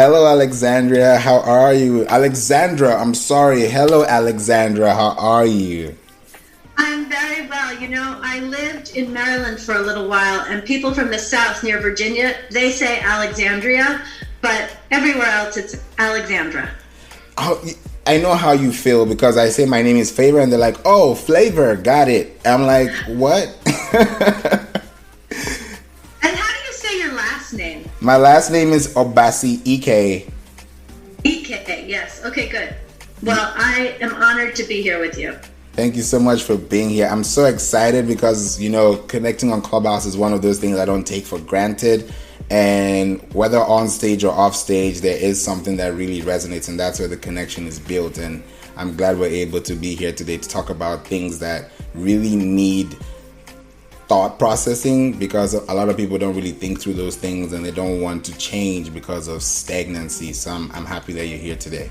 Hello, Alexandria. How are you? Alexandra, I'm sorry. Hello, Alexandra. How are you? I'm very well. You know, I lived in Maryland for a little while, and people from the South near Virginia, they say Alexandria, but everywhere else it's Alexandra. Oh, I know how you feel because I say my name is Flavor, and they're like, "Oh, Flavor, got it." I'm like, "What?" And how do you say your last name? My last name is Obasi Ike. Ike, yes. Okay, good. Well, I am honored to be here with you. Thank you so much for being here. I'm so excited because, connecting on Clubhouse is one of those things I don't take for granted. And whether on stage or off stage, there is something that really resonates, and that's where the connection is built. And I'm glad we're able to be here today to talk about things that really need thought processing, because a lot of people don't really think through those things and they don't want to change because of stagnancy. So I'm happy that you're here today.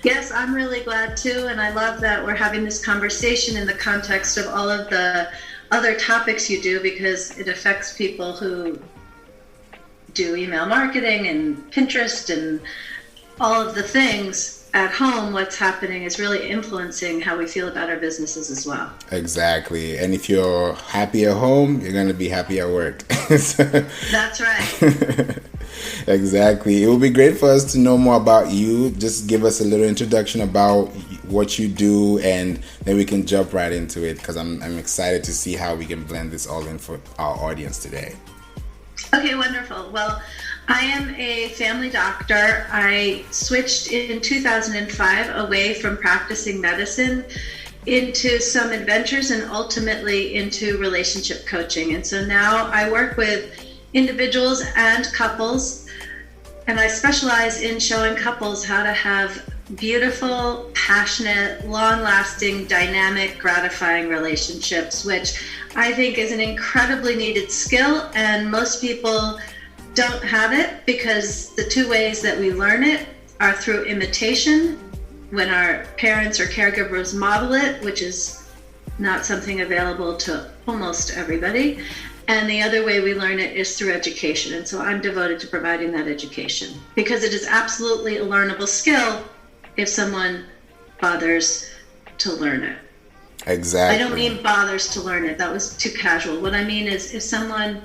Yes, I'm really glad too, and I love that we're having this conversation in the context of all of the other topics you do, because it affects people who do email marketing and Pinterest and all of the things at home. What's happening is really influencing how we feel about our businesses as well. Exactly. And if you're happy at home, you're going to be happy at work. That's right. Exactly. It would be great for us to know more about you. Just give us a little introduction about what you do, and then we can jump right into it, because I'm excited to see how we can blend this all in for our audience today. Okay, wonderful. Well, I am a family doctor. I switched in 2005 away from practicing medicine into some adventures and ultimately into relationship coaching. And so now I work with individuals and couples, and I specialize in showing couples how to have beautiful, passionate, long-lasting, dynamic, gratifying relationships, which I think is an incredibly needed skill, and most people don't have it because the two ways that we learn it are through imitation, when our parents or caregivers model it, which is not something available to almost everybody. And the other way we learn it is through education. And so I'm devoted to providing that education, because it is absolutely a learnable skill if someone bothers to learn it. Exactly. I don't mean bothers to learn it. That was too casual. What I mean is if someone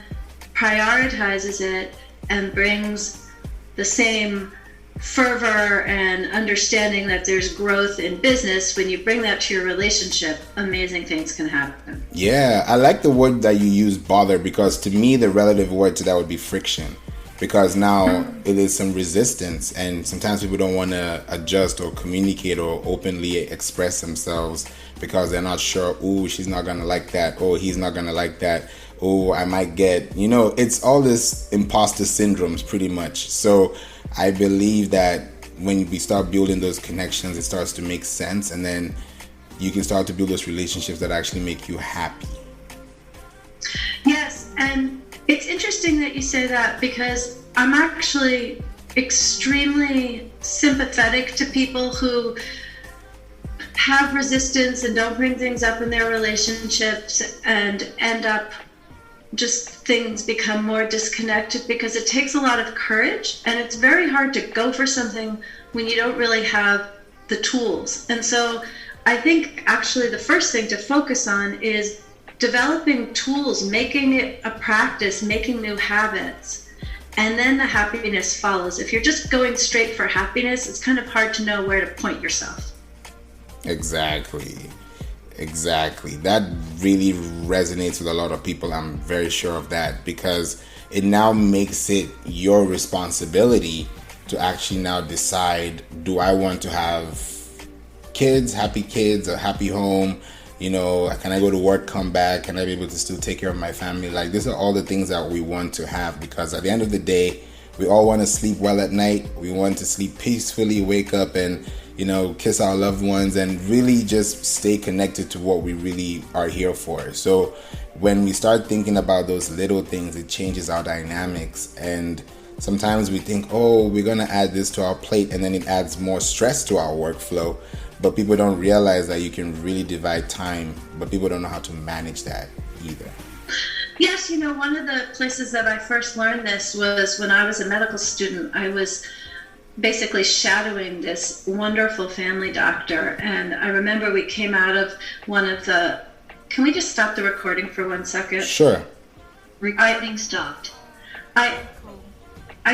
prioritizes it and brings the same fervor and understanding that there's growth in business, when you bring that to your relationship, amazing things can happen. Yeah, I like the word that you use, bother, because to me the relative word to that would be friction, because now it is some resistance, and sometimes people don't want to adjust or communicate or openly express themselves because they're not sure. Oh, she's not going to like that. Oh, he's not going to like that. Oh, I might get, it's all this imposter syndromes pretty much. So I believe that when we start building those connections, it starts to make sense, and then you can start to build those relationships that actually make you happy. Yes, and it's interesting that you say that, because I'm actually extremely sympathetic to people who have resistance and don't bring things up in their relationships and end up just things become more disconnected, because it takes a lot of courage, and it's very hard to go for something when you don't really have the tools. And so I think actually the first thing to focus on is developing tools, making it a practice, making new habits, and then the happiness follows. If you're just going straight for happiness, it's kind of hard to know where to point yourself. Exactly. That really resonates with a lot of people. I'm very sure of that, because it now makes it your responsibility to actually now decide, do I want to have kids, a happy home? Can I go to work, come back? Can I be able to still take care of my family? Like, these are all the things that we want to have, because at the end of the day, we all want to sleep well at night. We want to sleep peacefully, wake up and kiss our loved ones, and really just stay connected to what we really are here for. So when we start thinking about those little things, it changes our dynamics. And sometimes we think, oh, we're going to add this to our plate, and then it adds more stress to our workflow. But people don't realize that you can really divide time, but people don't know how to manage that either. Yes, one of the places that I first learned this was when I was a medical student. I was basically shadowing this wonderful family doctor. And I remember we came out of one of the... Can we just stop the recording for 1 second? Sure. Recording stopped. I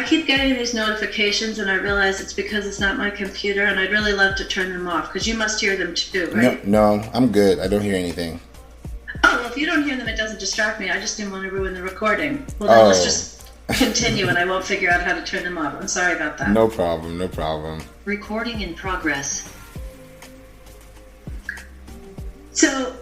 keep getting these notifications, and I realize it's because it's not my computer, and I'd really love to turn them off, because you must hear them too, right? No, I'm good. I don't hear anything. Oh, well, if you don't hear them, it doesn't distract me. I just didn't want to ruin the recording. Well, then let's just continue, and I won't figure out how to turn them off. I'm sorry about that. No problem. Recording in progress. So,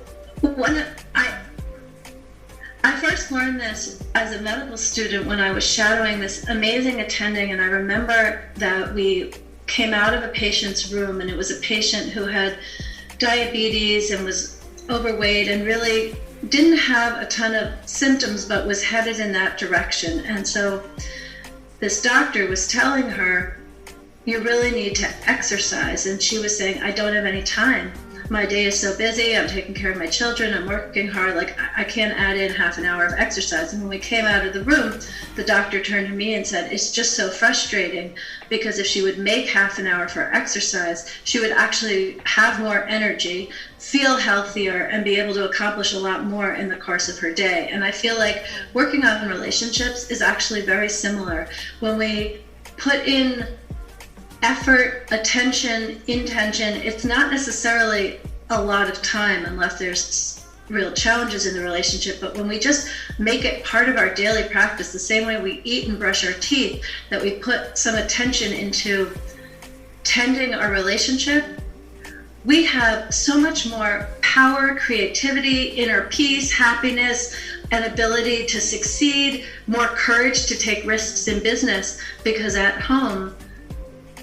I first learned this as a medical student when I was shadowing this amazing attending, and I remember that we came out of a patient's room, and it was a patient who had diabetes and was overweight and really didn't have a ton of symptoms but was headed in that direction. And so this doctor was telling her, you really need to exercise. And she was saying, I don't have any time. My day is so busy. I'm taking care of my children. I'm working hard. Like, I can't add in half an hour of exercise. And when we came out of the room, the doctor turned to me and said, it's just so frustrating, because if she would make half an hour for exercise, she would actually have more energy, feel healthier, and be able to accomplish a lot more in the course of her day. And I feel like working on relationships is actually very similar. When we put in effort, attention, intention, it's not necessarily a lot of time unless there's real challenges in the relationship, but when we just make it part of our daily practice, the same way we eat and brush our teeth, that we put some attention into tending our relationship, we have so much more power, creativity, inner peace, happiness, and ability to succeed, more courage to take risks in business, because at home,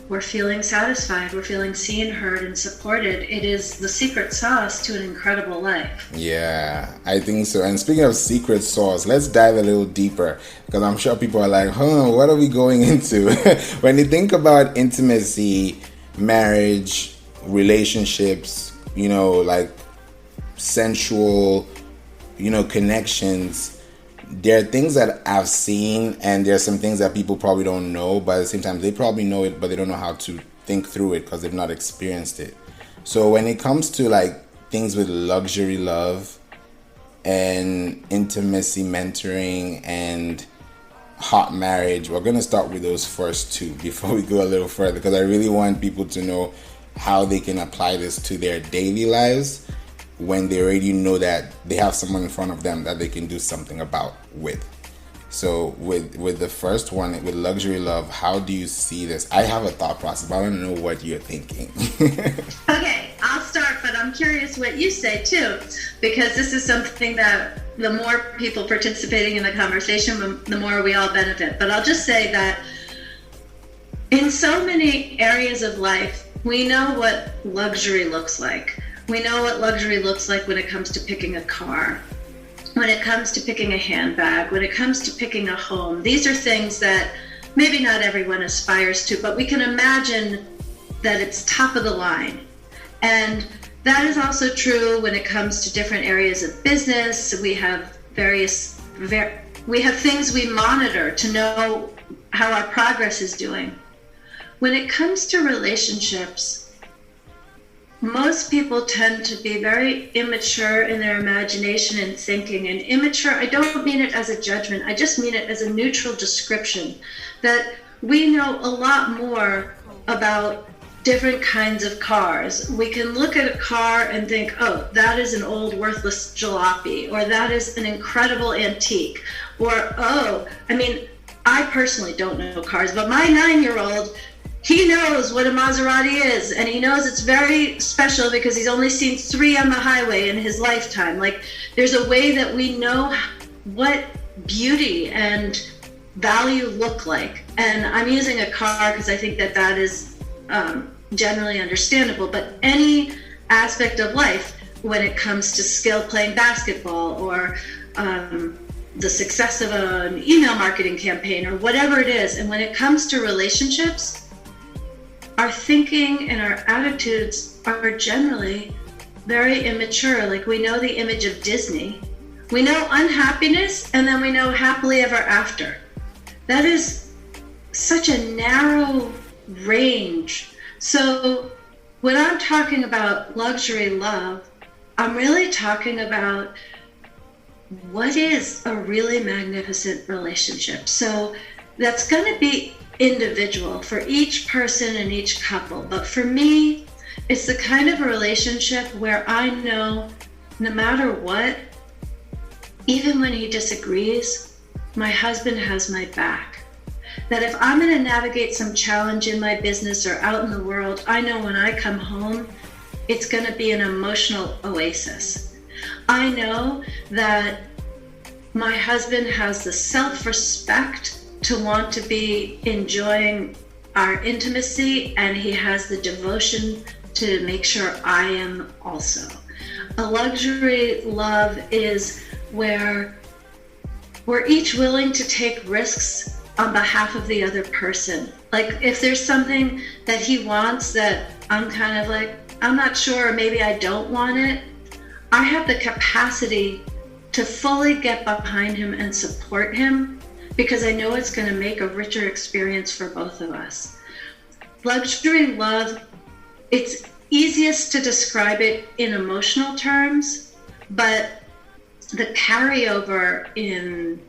we're feeling satisfied, we're feeling seen, heard, and supported. It is the secret sauce to an incredible life. Yeah, I think so. And speaking of secret sauce, let's dive a little deeper, because I'm sure people are like, what are we going into? When you think about intimacy, marriage, relationships, like sensual, connections, there are things that I've seen, and there are some things that people probably don't know, but at the same time, they probably know it, but they don't know how to think through it because they've not experienced it. So when it comes to like things with luxury love and intimacy mentoring and hot marriage, we're going to start with those first two before we go a little further, because I really want people to know how they can apply this to their daily lives when they already know that they have someone in front of them that they can do something about with. So with the first one, with luxury love, how do you see this? I have a thought process, but I don't know what you're thinking. Okay, I'll start, but I'm curious what you say too, because this is something that the more people participating in the conversation, the more we all benefit. But I'll just say that in so many areas of life, we know what luxury looks like. We know what luxury looks like when it comes to picking a car, when it comes to picking a handbag, when it comes to picking a home. These are things that maybe not everyone aspires to, but we can imagine that it's top of the line. And that is also true when it comes to different areas of business. We have things we monitor to know how our progress is doing. When it comes to relationships, most people tend to be very immature in their imagination and thinking. And immature, I don't mean it as a judgment, I just mean it as a neutral description, that we know a lot more about different kinds of cars. We can look at a car and think, oh, that is an old worthless jalopy, or that is an incredible antique, or I personally don't know cars, but my 9-year-old, he knows what a Maserati is, and he knows it's very special because he's only seen 3 on the highway in his lifetime. Like, there's a way that we know what beauty and value look like. And I'm using a car because I think that is generally understandable, but any aspect of life, when it comes to skill playing basketball, or the success of an email marketing campaign, or whatever it is, and when it comes to relationships, our thinking and our attitudes are generally very immature. Like, we know the image of Disney. We know unhappiness, and then we know happily ever after. That is such a narrow range. So when I'm talking about luxury love, I'm really talking about what is a really magnificent relationship. So that's going to be individual for each person and each couple. But for me, it's the kind of a relationship where I know no matter what, even when he disagrees, my husband has my back. That if I'm going to navigate some challenge in my business or out in the world, I know when I come home, it's going to be an emotional oasis. I know that my husband has the self-respect to want to be enjoying our intimacy, and he has the devotion to make sure I am also. A luxury love is where we're each willing to take risks on behalf of the other person. Like if there's something that he wants that I'm kind of like, I'm not sure, or maybe I don't want it, I have the capacity to fully get behind him and support him because I know it's going to make a richer experience for both of us. Luxury love, it's easiest to describe it in emotional terms, but the carryover in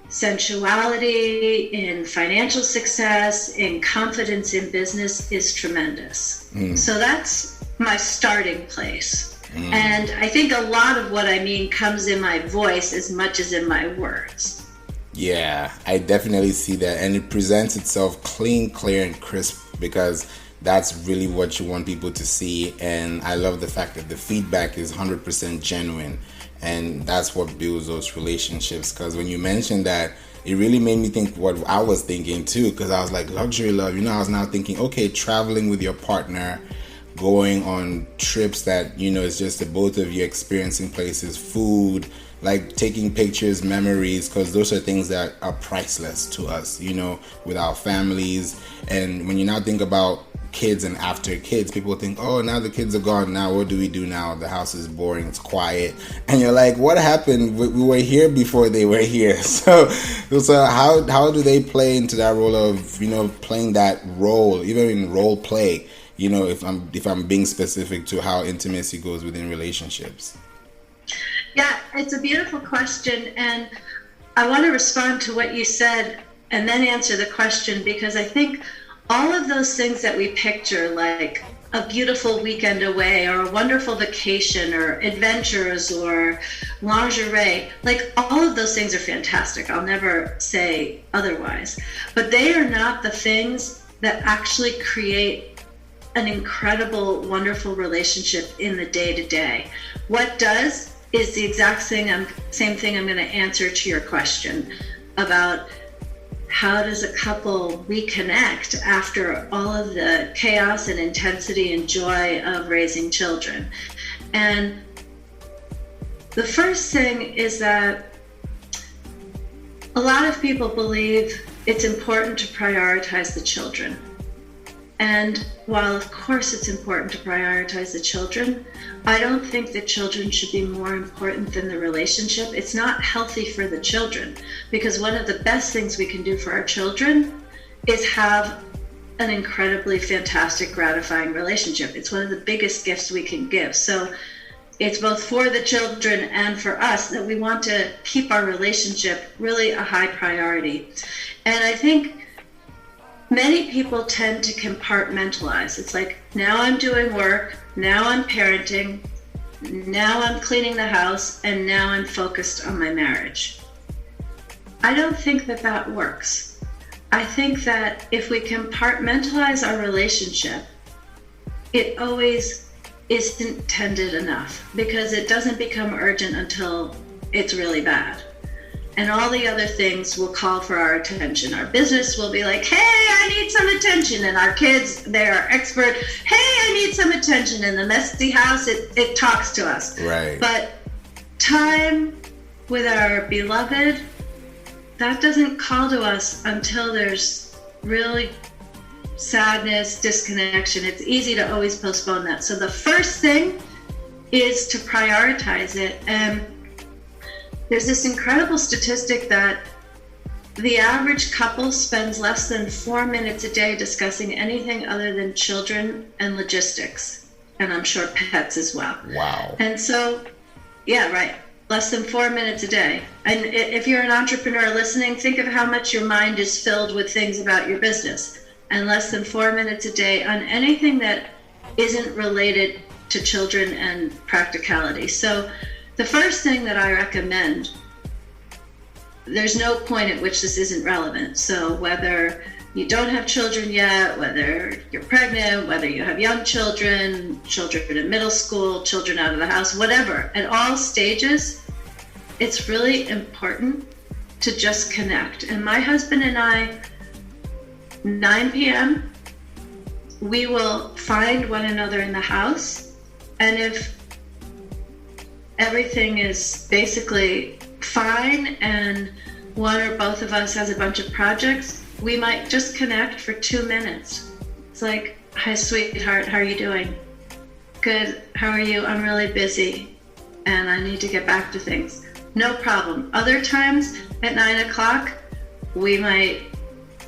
sensuality, in financial success, in confidence in business is tremendous. So that's my starting place. And I think a lot of what I mean comes in my voice as much as in my words. Yeah, I definitely see that. And it presents itself clean, clear, and crisp because that's really what you want people to see. And I love the fact that the feedback is 100% genuine. And that's what builds those relationships. Because when you mentioned that, it really made me think what I was thinking too. Because I was like, luxury love, I was now thinking, okay, traveling with your partner, going on trips that, it's just the both of you experiencing places, food, like taking pictures, memories, because those are things that are priceless to us, with our families. And when you now think about kids and after kids, people think, oh, now the kids are gone, now what do we do now? The house is boring, it's quiet. And you're like, what happened? We were here before they were here. So how do they play into that role of, playing that role, even in role play, if I'm being specific to how intimacy goes within relationships? Yeah, it's a beautiful question, and I want to respond to what you said and then answer the question, because I think all of those things that we picture, like a beautiful weekend away or a wonderful vacation or adventures or lingerie, like all of those things are fantastic. I'll never say otherwise. But they are not the things that actually create an incredible, wonderful relationship in the day-to-day. What does is the exact same thing I'm going to answer to your question about how does a couple reconnect after all of the chaos and intensity and joy of raising children. And the first thing is that a lot of people believe it's important to prioritize the children. And while of course it's important to prioritize the children, I don't think that children should be more important than the relationship. It's not healthy for the children, because one of the best things we can do for our children is have an incredibly fantastic, gratifying relationship. It's one of the biggest gifts we can give. So it's both for the children and for us that we want to keep our relationship really a high priority. And I think many people tend to compartmentalize. It's like, now I'm doing work, now I'm parenting, now I'm cleaning the house, and now I'm focused on my marriage. I don't think that that works. I think that if we compartmentalize our relationship, it always isn't tended enough, because it doesn't become urgent until it's really bad. And all the other things will call for our attention. Our business will be like, hey, I need some attention. And our kids, they are expert, hey, I need some attention. And the messy house, it talks to us. Right. But time with our beloved, that doesn't call to us until there's really sadness, disconnection. It's easy to always postpone that. So the first thing is to prioritize it. And There's this incredible statistic that the average couple spends less than 4 minutes a day discussing anything other than children and logistics, and I'm sure pets as well. Wow. And so, yeah, right. Less than 4 minutes a day. And if you're an entrepreneur listening, think of how much your mind is filled with things about your business. And less than 4 minutes a day on anything that isn't related to children and practicality. So the first thing that I recommend, there's no point at which this isn't relevant. So whether you don't have children yet, whether you're pregnant, whether you have young children, children in middle school, children out of the house, whatever, at all stages, it's really important to just connect. And my husband and I, 9 p.m., we will find one another in the house. And if everything is basically fine and one or both of us has a bunch of projects, we might just connect for 2 minutes. It's like, hi, sweetheart, how are you doing? Good, how are you? I'm really busy and I need to get back to things. No problem. Other times at 9 o'clock, we might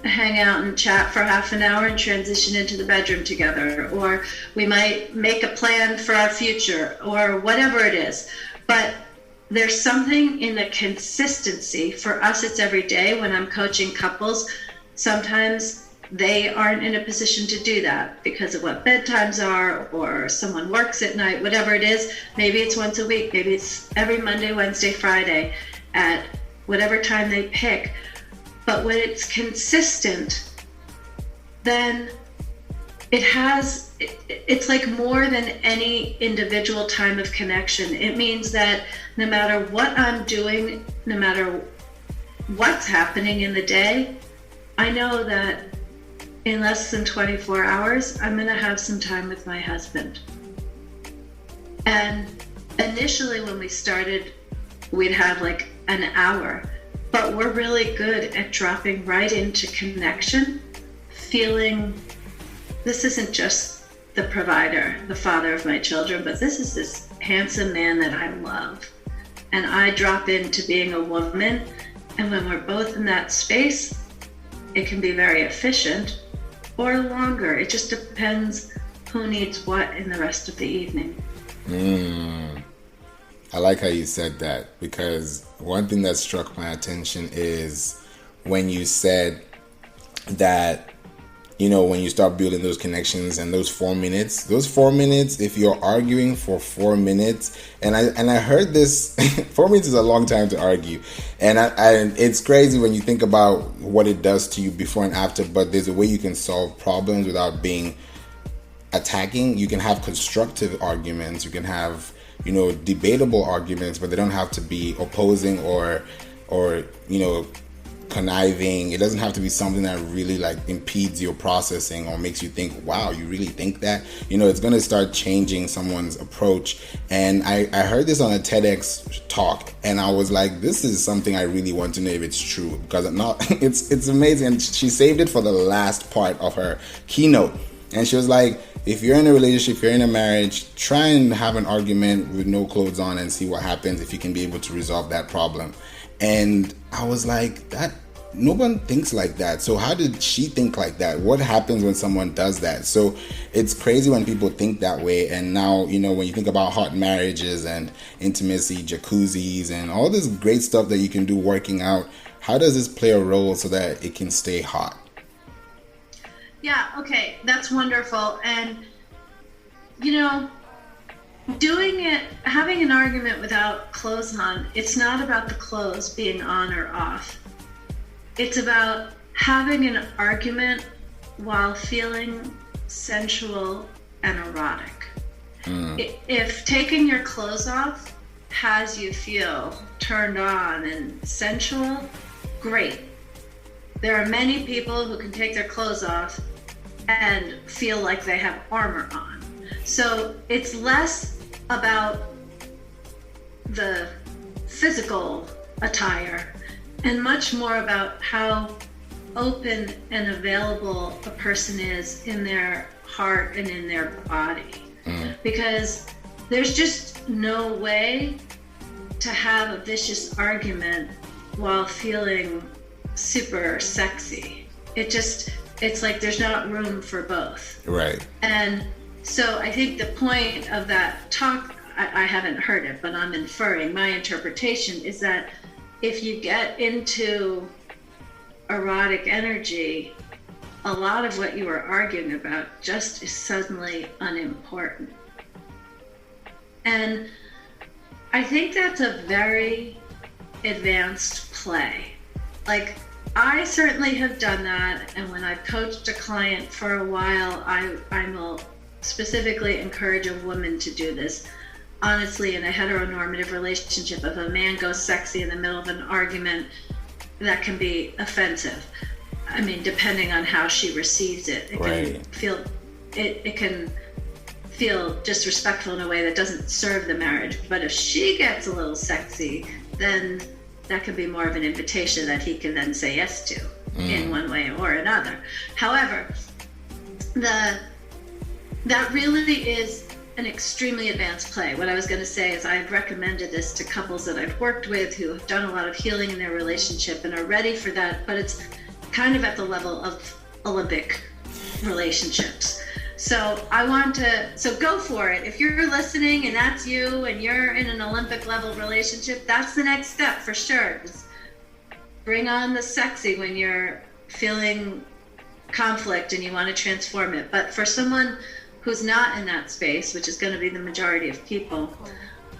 hang out and chat for half an hour and transition into the bedroom together, or we might make a plan for our future, or whatever it is. But there's something in the consistency. For us, it's every day. When I'm coaching couples, sometimes they aren't in a position to do that because of what bedtimes are, or someone works at night, whatever it is. Maybe it's once a week, maybe it's every Monday, Wednesday, Friday at whatever time they pick. But when it's consistent, then it's like more than any individual time of connection. It means that no matter what I'm doing, no matter what's happening in the day, I know that in less than 24 hours, I'm going to have some time with my husband. And initially when we started, we'd have like an hour, but we're really good at dropping right into connection, feeling this isn't just the provider, the father of my children, but this is this handsome man that I love. And I drop into being a woman. And when we're both in that space, it can be very efficient or longer. It just depends who needs what in the rest of the evening. I like how you said that, because one thing that struck my attention is when you said that, you know, when you start building those connections and those 4 minutes, if you're arguing for 4 minutes, and I heard this, 4 minutes is a long time to argue. And it's crazy when you think about what it does to you before and after, but there's a way you can solve problems without being attacking. You can have constructive arguments. You can have, you know, debatable arguments, but they don't have to be opposing or, you know, conniving. It doesn't have to be something that really like impedes your processing or makes you think, wow, you really think that? You know, it's going to start changing someone's approach. And I heard this on a TEDx talk, and I was like, this is something I really want to know if it's true, because it's amazing. And she saved it for the last part of her keynote. And she was like, if you're in a relationship, if you're in a marriage, try and have an argument with no clothes on and see what happens, if you can be able to resolve that problem. And I was like, that no one thinks like that. So how did she think like that? What happens when someone does that? So it's crazy when people think that way. And now, you know, when you think about hot marriages and intimacy, jacuzzis, and all this great stuff that you can do working out, how does this play a role so that it can stay hot? Yeah, okay, that's wonderful. And, you know, doing it, having an argument without clothes on, it's not about the clothes being on or off. It's about having an argument while feeling sensual and erotic. If taking your clothes off has you feel turned on and sensual, great. There are many people who can take their clothes off and feel like they have armor on. So it's less about the physical attire and much more about how open and available a person is in their heart and in their body. Because there's just no way to have a vicious argument while feeling super sexy. It's like there's not room for both. Right. And so I think the point of that talk, I haven't heard it, but I'm inferring, my interpretation is that if you get into erotic energy, a lot of what you were arguing about just is suddenly unimportant. And I think that's a very advanced play. Like, I certainly have done that, and when I've coached a client for a while, I will specifically encourage a woman to do this. Honestly, in a heteronormative relationship, if a man goes sexy in the middle of an argument, that can be offensive. I mean, depending on how she receives it, it can feel disrespectful in a way that doesn't serve the marriage. But if she gets a little sexy, then that can be more of an invitation that he can then say yes to in one way or another. However, that really is an extremely advanced play. What I was going to say is I've recommended this to couples that I've worked with who have done a lot of healing in their relationship and are ready for that, but it's kind of at the level of Olympic relationships. So so go for it. If you're listening and that's you and you're in an Olympic level relationship, that's the next step for sure. Just bring on the sexy when you're feeling conflict and you want to transform it. But for someone who's not in that space, which is going to be the majority of people,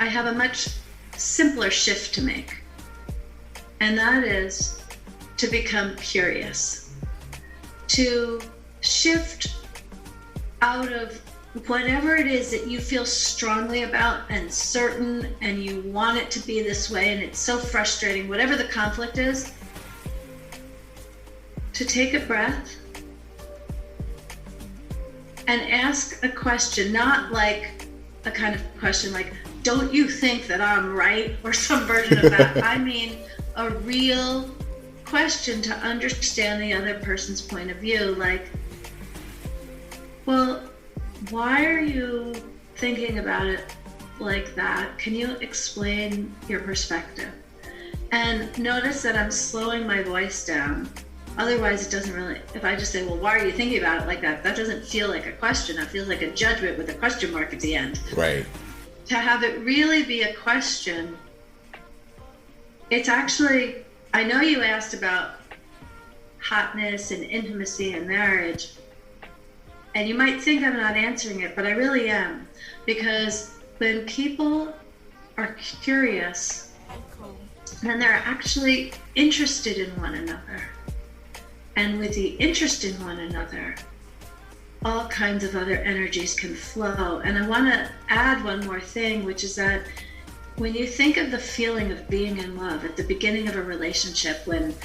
I have a much simpler shift to make. And that is to become curious, to shift out of whatever it is that you feel strongly about and certain and you want it to be this way and it's so frustrating, whatever the conflict is, to take a breath and ask a question, not like a kind of question like, don't you think that I'm right, or some version of that. I mean, a real question to understand the other person's point of view. Like, well, why are you thinking about it like that? Can you explain your perspective? And notice that I'm slowing my voice down. Otherwise, it doesn't really, if I just say, well, why are you thinking about it like that? That doesn't feel like a question. That feels like a judgment with a question mark at the end. Right. To have it really be a question, it's actually, I know you asked about hotness and intimacy and marriage, and you might think I'm not answering it, but I really am. Because when people are curious, then they're actually interested in one another. And with the interest in one another, all kinds of other energies can flow. And I want to add one more thing, which is that when you think of the feeling of being in love at the beginning of a relationship, when,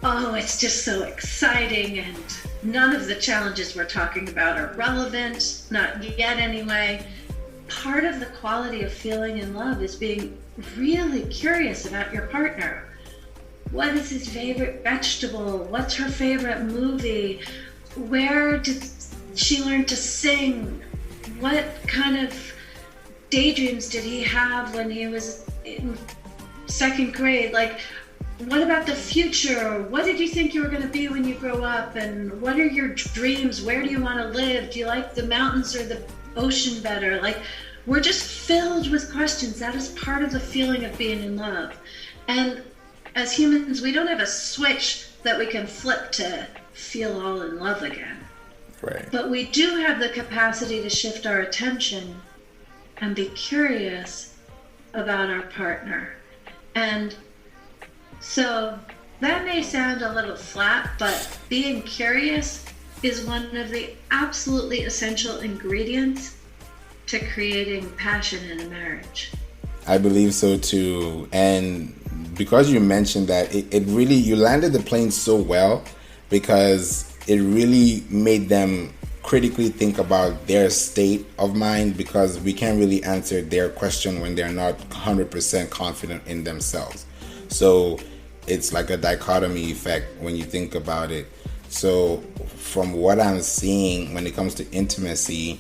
oh, it's just so exciting and none of the challenges we're talking about are relevant, not yet anyway. Part of the quality of feeling in love is being really curious about your partner. What is his favorite vegetable? What's her favorite movie? Where did she learn to sing? What kind of daydreams did he have when he was in second grade? Like, what about the future? What did you think you were going to be when you grow up? And what are your dreams? Where do you want to live? Do you like the mountains or the ocean better? Like, we're just filled with questions. That is part of the feeling of being in love. And as humans, we don't have a switch that we can flip to feel all in love again. Right. But we do have the capacity to shift our attention and be curious about our partner. And so that may sound a little flat, but being curious is one of the absolutely essential ingredients to creating passion in a marriage. I believe so too. And because you mentioned that, it really, you landed the plane so well, because it really made them critically think about their state of mind, because we can't really answer their question when they're not 100% confident in themselves. So it's like a dichotomy effect when you think about it. So from what I'm seeing when it comes to intimacy,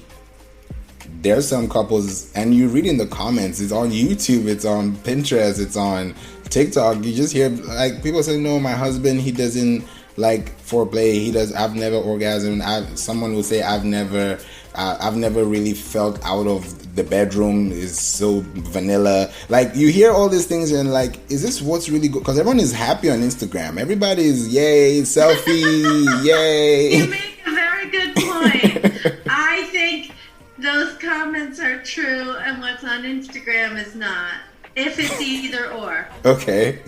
there's some couples, and you read in the comments, it's on YouTube, it's on Pinterest, it's on TikTok, you just hear like people say, no, my husband, he doesn't like foreplay, I've never orgasmed. Someone will say, I've never really felt out of the bedroom, is so vanilla. Like, you hear all these things and like, is this what's really good? Because everyone is happy on Instagram. Everybody is, yay, selfie, yay. You make a very good point. I think those comments are true and what's on Instagram is not, if it's either or. Okay.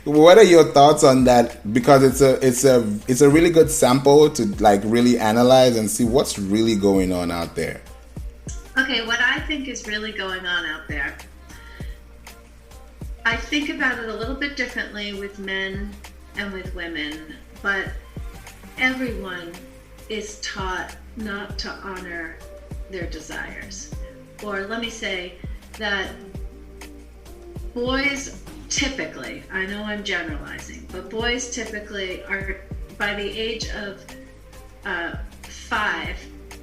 What are your thoughts on that? Because it's a really good sample to like really analyze and see what's really going on out there. Okay, what I think is really going on out there, I think about it a little bit differently with men and with women, but everyone is taught not to honor their desires. Or let me say that boys typically, I know I'm generalizing, but boys typically are, by the age of 5,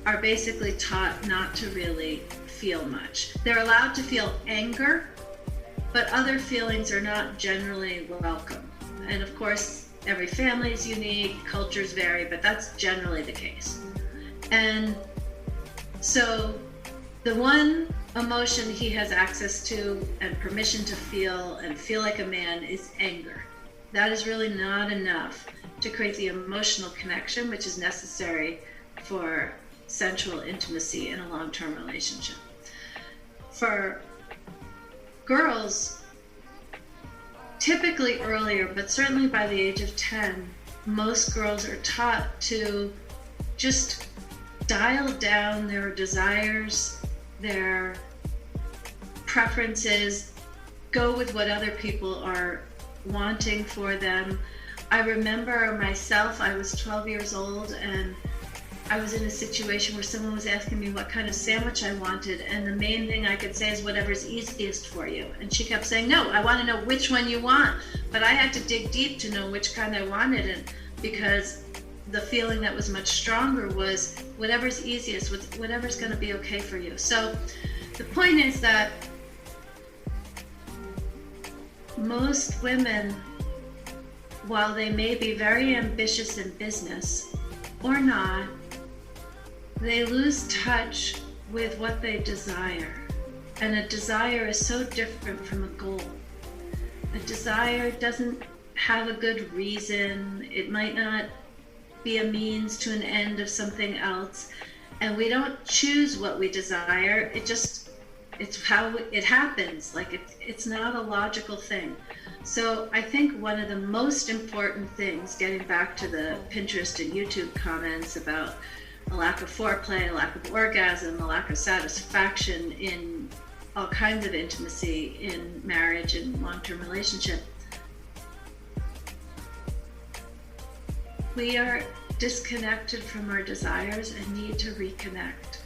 are basically taught not to really feel much. They're allowed to feel anger, but other feelings are not generally welcome. And of course, every family is unique, cultures vary, but that's generally the case. And so the one emotion he has access to and permission to feel and feel like a man is anger. That is really not enough to create the emotional connection which is necessary for sensual intimacy in a long-term relationship. For girls, typically earlier, but certainly by the age of 10, most girls are taught to just dial down their desires, their preferences, go with what other people are wanting for them. I remember myself, I was 12 years old and I was in a situation where someone was asking me what kind of sandwich I wanted, and the main thing I could say is whatever's easiest for you. And she kept saying, no, I want to know which one you want. But I had to dig deep to know which kind I wanted, and because the feeling that was much stronger was whatever's easiest, whatever's going to be okay for you. So the point is that most women, while they may be very ambitious in business or not, they lose touch with what they desire. And a desire is so different from a goal. A desire doesn't have a good reason. It might not be a means to an end of something else. And we don't choose what we desire. It's how it happens. Like it's not a logical thing. So I think one of the most important things, getting back to the Pinterest and YouTube comments about a lack of foreplay, a lack of orgasm, a lack of satisfaction in all kinds of intimacy in marriage and long-term relationship, we are disconnected from our desires and need to reconnect,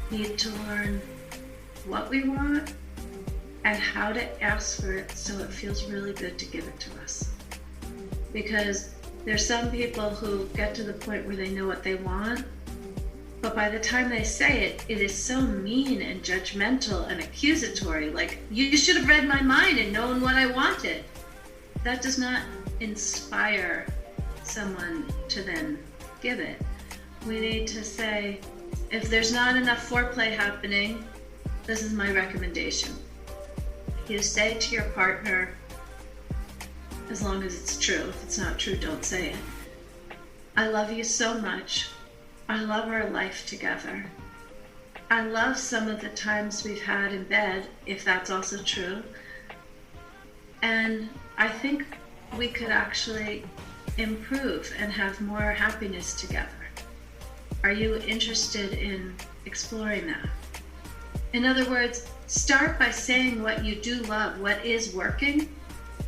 need to learn what we want and how to ask for it so it feels really good to give it to us. Because there's some people who get to the point where they know what they want, but by the time they say it, it is so mean and judgmental and accusatory, like, you should have read my mind and known what I wanted. That does not inspire someone to then give it. We need to say, if there's not enough foreplay happening, this is my recommendation. You say to your partner, as long as it's true. If it's not true, don't say it. I love you so much. I love our life together. I love some of the times we've had in bed, if that's also true. And I think we could actually improve and have more happiness together. Are you interested in exploring that? In other words, start by saying what you do love, what is working,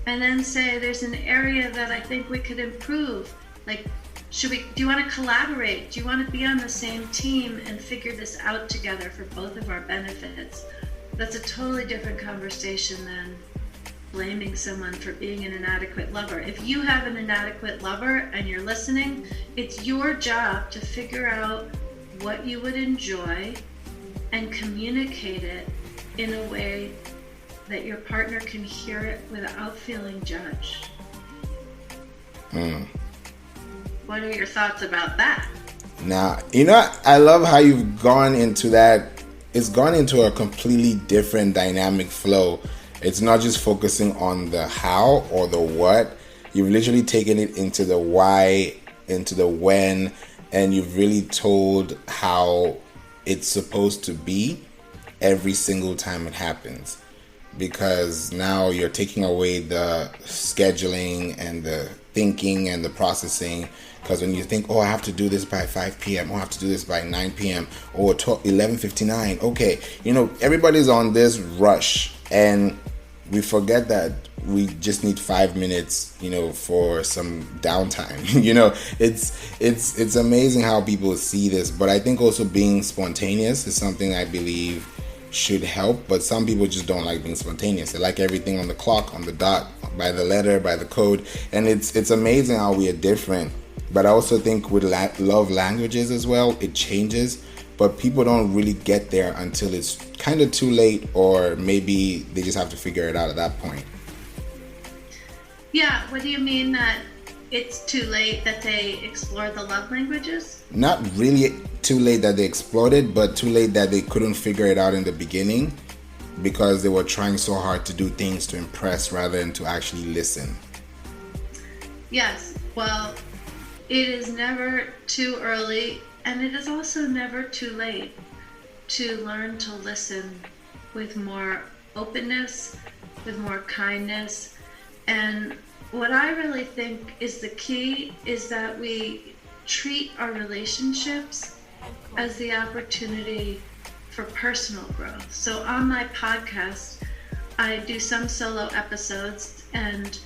and then say there's an area that I think we could improve. Like, do you want to collaborate? Do you want to be on the same team and figure this out together for both of our benefits? That's a totally different conversation than blaming someone for being an inadequate lover. If you have an inadequate lover and you're listening, it's your job to figure out what you would enjoy and communicate it in a way that your partner can hear it without feeling judged. What are your thoughts about that? Now, I love how you've gone into that. It's gone into a completely different dynamic flow. It's not just focusing on the how or the what. You've literally taken it into the why, into the when, and you've really told how it's supposed to be every single time it happens. Because now you're taking away the scheduling and the thinking and the processing. Because when you think, oh, I have to do this by 5 p.m. Oh, I have to do this by 9 p.m. or 11:59. Okay, everybody's on this rush, and we forget that we just need 5 minutes, for some downtime. It's amazing how people see this. But I think also being spontaneous is something I believe should help, but some people just don't like being spontaneous. They like everything on the clock, on the dot, by the letter, by the code, and it's amazing how we are different. But I also think with love languages as well, it changes, but people don't really get there until it's kind of too late, or maybe they just have to figure it out at that point. Yeah, what do you mean that it's too late that they explore the love languages? Not really too late that they explored it, but too late that they couldn't figure it out in the beginning because they were trying so hard to do things to impress rather than to actually listen. Yes, well, it is never too early, and it is also never too late to learn to listen with more openness, with more kindness. And what I really think is the key is that we treat our relationships as the opportunity for personal growth. So on my podcast, I do some solo episodes, and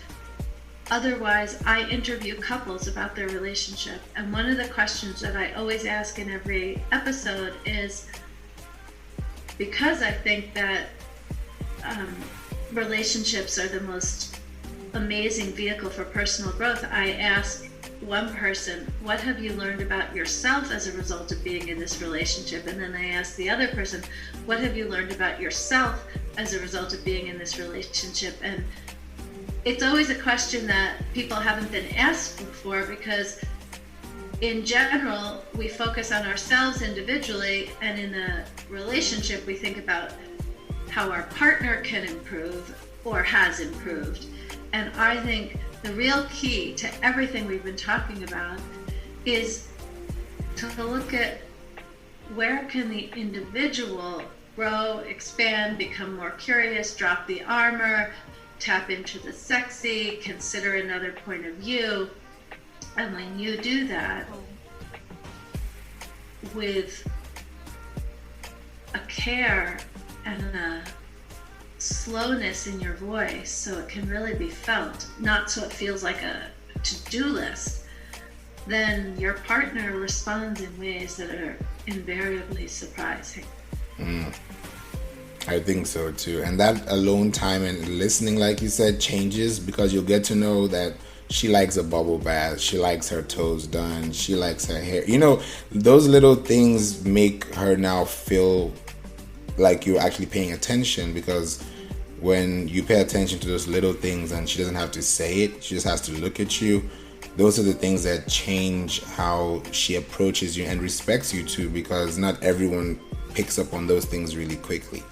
otherwise I interview couples about their relationship. And one of the questions that I always ask in every episode is, because I think that relationships are the most amazing vehicle for personal growth, I ask one person, what have you learned about yourself as a result of being in this relationship? And then I ask the other person, what have you learned about yourself as a result of being in this relationship? And it's always a question that people haven't been asked before, because in general, we focus on ourselves individually, and in a relationship, we think about how our partner can improve or has improved. And I think the real key to everything we've been talking about is to look at where can the individual grow, expand, become more curious, drop the armor, tap into the sexy, consider another point of view. And when you do that with a care and a slowness in your voice, so it can really be felt, not so it feels like a to-do list, then your partner responds in ways that are invariably surprising. I think so too. And that alone time and listening, like you said, changes, because you'll get to know that she likes a bubble bath, she likes her toes done, she likes her hair. Those little things make her now feel like you're actually paying attention, because when you pay attention to those little things and she doesn't have to say it, she just has to look at you, those are the things that change how she approaches you and respects you too, because not everyone picks up on those things really quickly.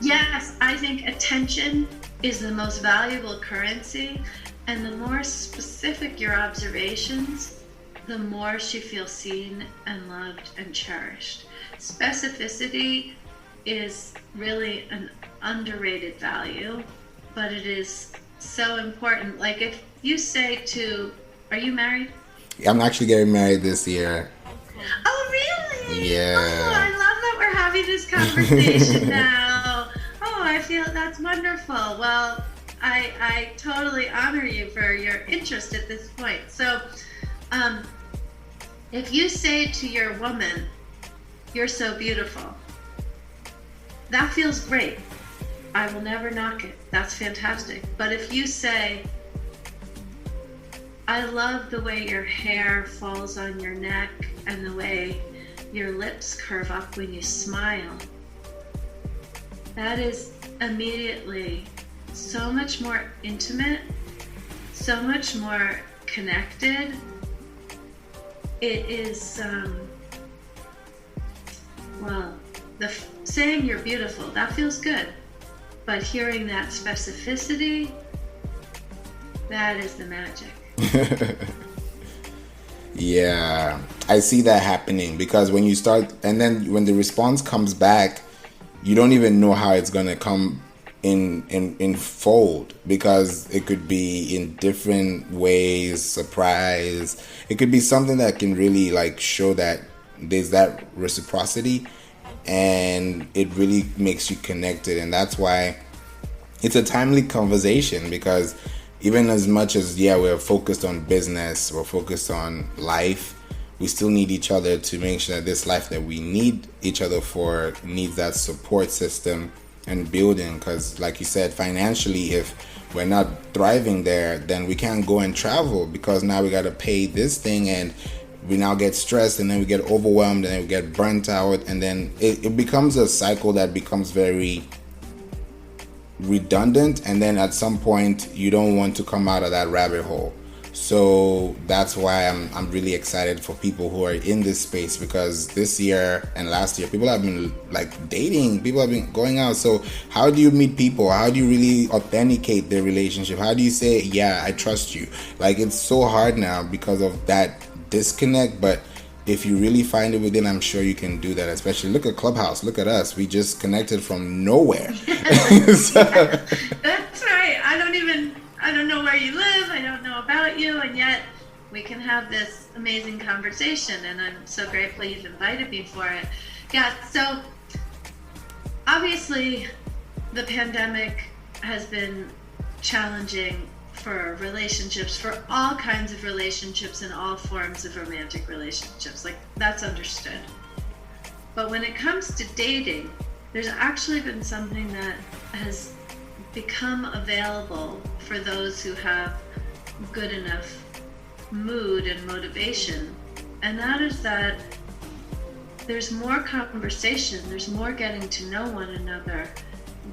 Yes, I think attention is the most valuable currency, and the more specific your observations, the more she feels seen and loved and cherished. Specificity is really an underrated value, but it is so important. Like if you say are you married? I'm actually getting married this year. Oh, really? Yeah. Oh, I love that we're having this conversation now. Oh, I feel that's wonderful. Well, I totally honor you for your interest at this point. So, if you say to your woman, "You're so beautiful," that feels great. I will never knock it. That's fantastic. But if you say, "I love the way your hair falls on your neck and the way your lips curve up when you smile, that is immediately so much more intimate, so much more connected. It is, saying you're beautiful, that feels good. But hearing that specificity, that is the magic. Yeah, I see that happening, because when you start, and then when the response comes back, you don't even know how it's gonna come in fold, because it could be in different ways, surprise. It could be something that can really like show that there's that reciprocity, and it really makes you connected. And that's why it's a timely conversation, because even as much as we're focused on business, we're focused on life, we still need each other to make sure that this life that we need each other for needs that support system and building. Because like you said, financially, if we're not thriving there, then we can't go and travel, because now we got to pay this thing, and we now get stressed, and then we get overwhelmed, and then we get burnt out, and then it becomes a cycle that becomes very redundant, and then at some point you don't want to come out of that rabbit hole. So that's why I'm really excited for people who are in this space, because this year and last year people have been like dating, people have been going out. So how do you meet people? How do you really authenticate their relationship? How do you say, yeah, I trust you? Like, it's so hard now because of that disconnect, but if you really find it within, I'm sure you can do that. Especially look at Clubhouse, look at us, we just connected from nowhere. So. Yeah, that's right. I don't know where you live, I don't know about you, and yet we can have this amazing conversation, and I'm so grateful you've invited me for it. Yeah, so obviously the pandemic has been challenging for relationships, for all kinds of relationships and all forms of romantic relationships. Like, that's understood. But when it comes to dating, there's actually been something that has become available for those who have good enough mood and motivation, and that is that there's more conversation, there's more getting to know one another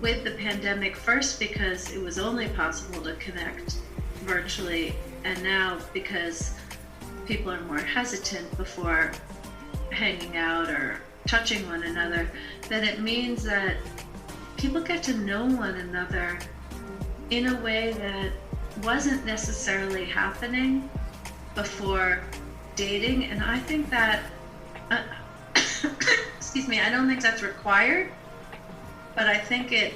with the pandemic. First, because it was only possible to connect virtually, and now because people are more hesitant before hanging out or touching one another, that it means that people get to know one another in a way that wasn't necessarily happening before dating. And I think that, excuse me, I don't think that's required, but I think it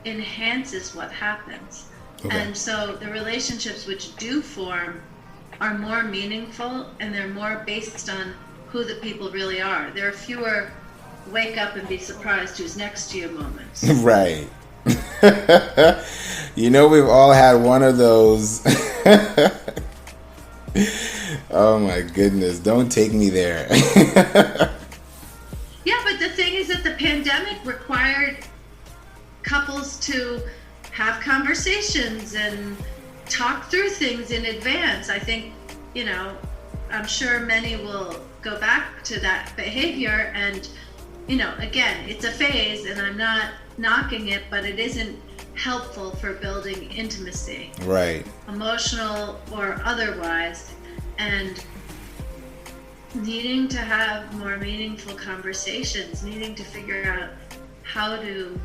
enhances what happens. Okay. And so the relationships which do form are more meaningful, and they're more based on who the people really are. There are fewer wake up and be surprised who's next to you moments. Right. You know, we've all had one of those. Oh my goodness, don't take me there. Yeah, but the thing is that the pandemic required couples to have conversations and talk through things in advance. I think, you know, I'm sure many will go back to that behavior, and, you know, again, it's a phase, and I'm not knocking it, but it isn't helpful for building intimacy, right, emotional or otherwise, and needing to have more meaningful conversations, needing to figure out how to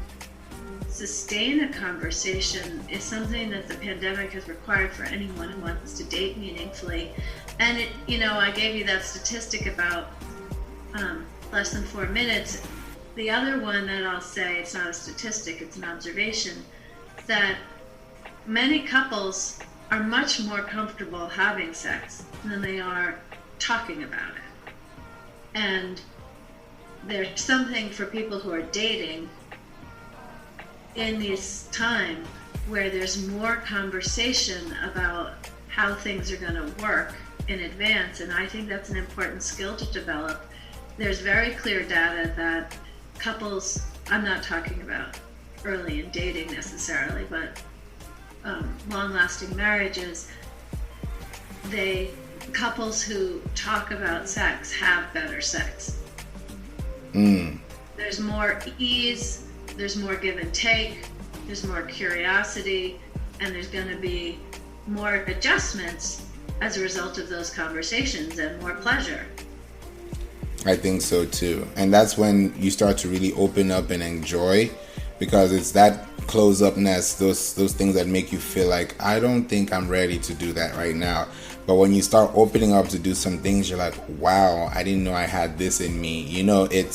sustain a conversation is something that the pandemic has required for anyone who wants to date meaningfully. And it, you know, I gave you that statistic about less than 4 minutes. The other one that I'll say, it's not a statistic, it's an observation, that many couples are much more comfortable having sex than they are talking about it. And there's something for people who are dating in this time where there's more conversation about how things are going to work in advance, and I think that's an important skill to develop. There's very clear data that couples, I'm not talking about early in dating necessarily, but long-lasting marriages, couples who talk about sex have better sex. There's more ease, there's more give and take, there's more curiosity, and there's going to be more adjustments as a result of those conversations and more pleasure. I think so too. And that's when you start to really open up and enjoy, because it's that close-upness, those things that make you feel like, I don't think I'm ready to do that right now. But when you start opening up to do some things, you're like, wow, I didn't know I had this in me. You know, it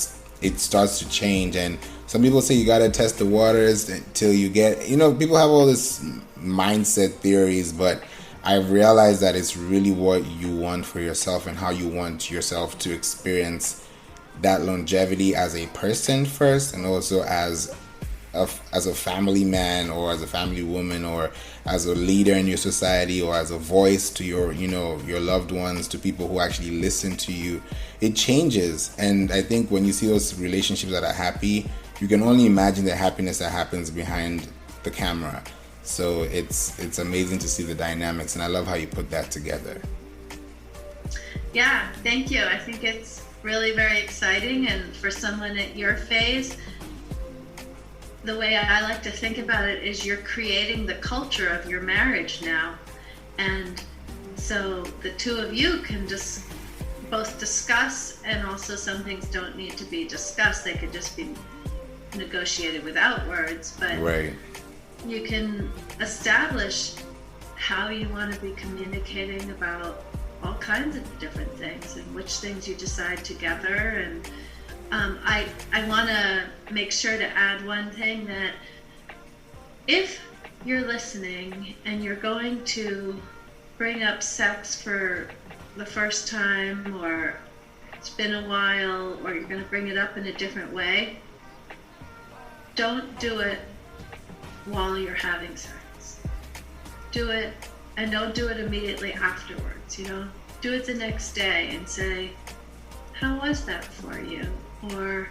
starts to change. And some people say you got to test the waters until you get, you know, people have all this mindset theories, but I've realized that it's really what you want for yourself and how you want yourself to experience that longevity as a person first, and also as a family man, or as a family woman, or as a leader in your society, or as a voice to your, you know, your loved ones, to people who actually listen to you. It changes. And I think when you see those relationships that are happy, you can only imagine the happiness that happens behind the camera. So it's amazing to see the dynamics, and I love how you put that together. Yeah, thank you. I think it's really very exciting, and for someone at your phase, the way I like to think about it is you're creating the culture of your marriage now. And so the two of you can just both discuss, and also some things don't need to be discussed. They could just be negotiated without words, but right. You can establish how you want to be communicating about all kinds of different things, and which things you decide together. And I want to make sure to add one thing, that if you're listening and you're going to bring up sex for the first time, or it's been a while, or you're going to bring it up in a different way, don't do it while you're having sex. Do it, and don't do it immediately afterwards. You know, do it the next day and say, how was that for you? Or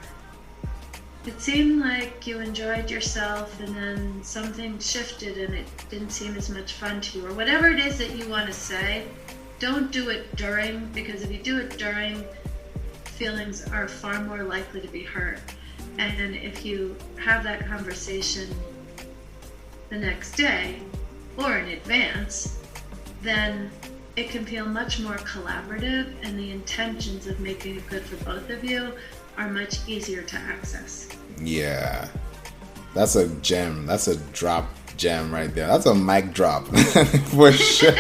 it seemed like you enjoyed yourself, and then something shifted and it didn't seem as much fun to you, or whatever it is that you want to say. Don't do it during, because if you do it during, feelings are far more likely to be hurt. And if you have that conversation the next day or in advance, then it can feel much more collaborative, and the intentions of making it good for both of you are much easier to access. Yeah. That's a gem. That's a drop gem right there. That's a mic drop for sure.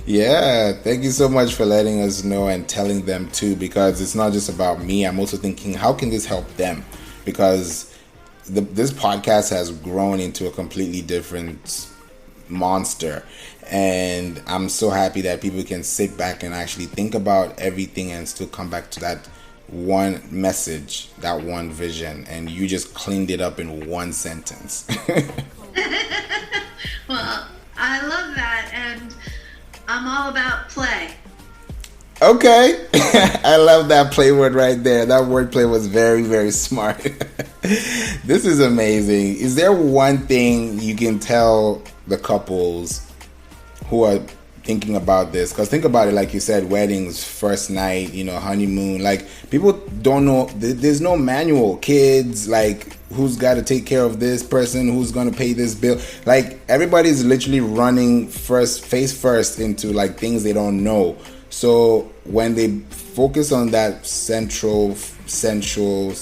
Yeah, thank you so much for letting us know and telling them too, because it's not just about me. I'm also thinking, how can this help them? Because this podcast has grown into a completely different monster, and I'm so happy that people can sit back and actually think about everything and still come back to that one message, that one vision, and you just cleaned it up in one sentence. Well, I love that, and I'm all about play. Okay. I love that play word right there. That wordplay was very, very smart. This is amazing. Is there one thing you can tell the couples who are thinking about this? Because think about it, like you said, weddings, first night, you know, honeymoon. Like, people don't know. There's no manual. Kids, like, who's got to take care of this person? Who's going to pay this bill? Like, everybody's literally running face first into, like, things they don't know. So when they focus on that sensual, sexual,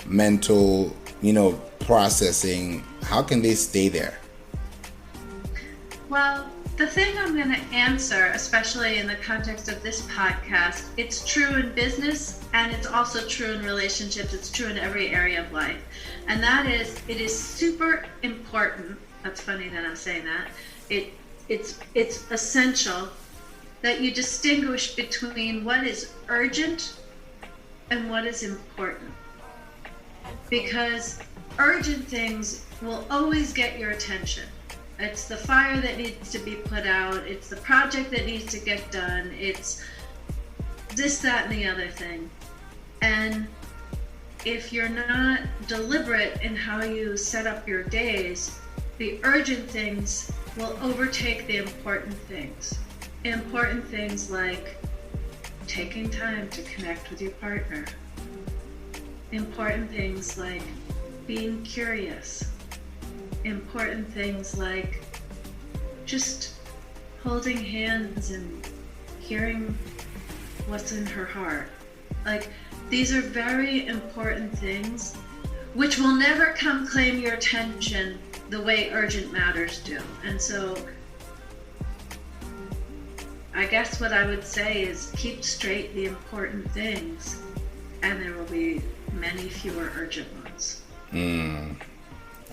mental, you know, processing, how can they stay there? Well, the thing I'm going to answer, especially in the context of this podcast, it's true in business, and it's also true in relationships. It's true in every area of life. And that is, it is super important. That's funny that I'm saying that. It's essential that you distinguish between what is urgent and what is important. Because urgent things will always get your attention. It's the fire that needs to be put out. It's the project that needs to get done. It's this, that, and the other thing. And if you're not deliberate in how you set up your days, the urgent things will overtake the important things. Important things like taking time to connect with your partner. Important things like being curious. Important things like just holding hands and hearing what's in her heart. Like, these are very important things which will never come claim your attention the way urgent matters do. And so I guess what I would say is keep straight the important things, and there will be many fewer urgent ones.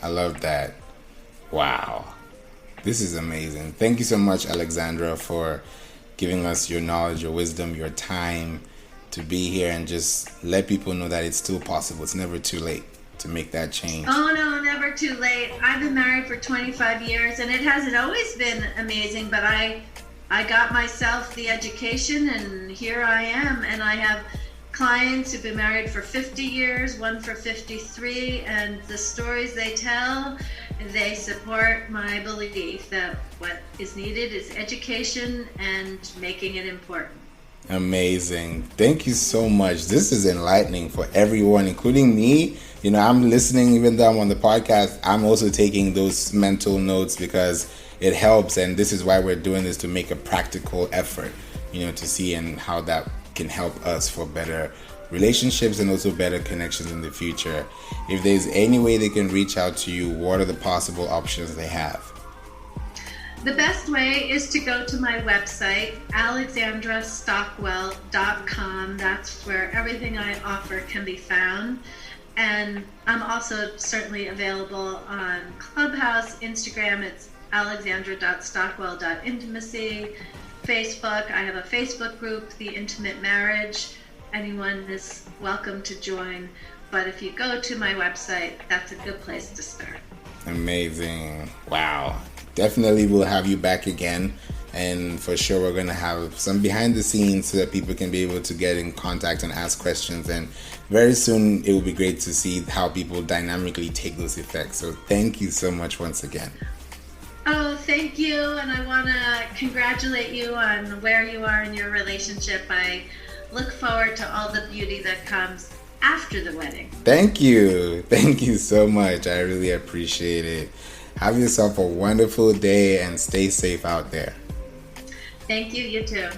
I love that. Wow. This is amazing. Thank you so much, Alexandra, for giving us your knowledge, your wisdom, your time to be here and just let people know that it's still possible. It's never too late to make that change. Oh no, never too late. I've been married for 25 years and it hasn't always been amazing, but I got myself the education and here I am, and I have clients who've been married for 50 years, one for 53, and the stories they tell, they support my belief that what is needed is education and making it important. Amazing. Thank you so much. This is enlightening for everyone, including me. You know, I'm listening, even though I'm on the podcast, I'm also taking those mental notes because it helps. And this is why we're doing this, to make a practical effort, you know, to see and how that can help us for better relationships and also better connections in the future. If there's any way they can reach out to you, what are the possible options they have? The best way is to go to my website, alexandrastockwell.com. That's where everything I offer can be found. And I'm also certainly available on Clubhouse, Instagram, it's alexandra.stockwell.intimacy, Facebook, I have a Facebook group, The Intimate Marriage. Anyone is welcome to join. But if you go to my website, that's a good place to start. Amazing. Wow. Definitely we'll have you back again, and for sure we're going to have some behind the scenes so that people can be able to get in contact and ask questions, and very soon it will be great to see how people dynamically take those effects. So thank you so much once again. Oh, thank you, and I want to congratulate you on where you are in your relationship. I look forward to all the beauty that comes after the wedding. Thank you so much. I really appreciate it. Have yourself a wonderful day and stay safe out there. Thank you, you too.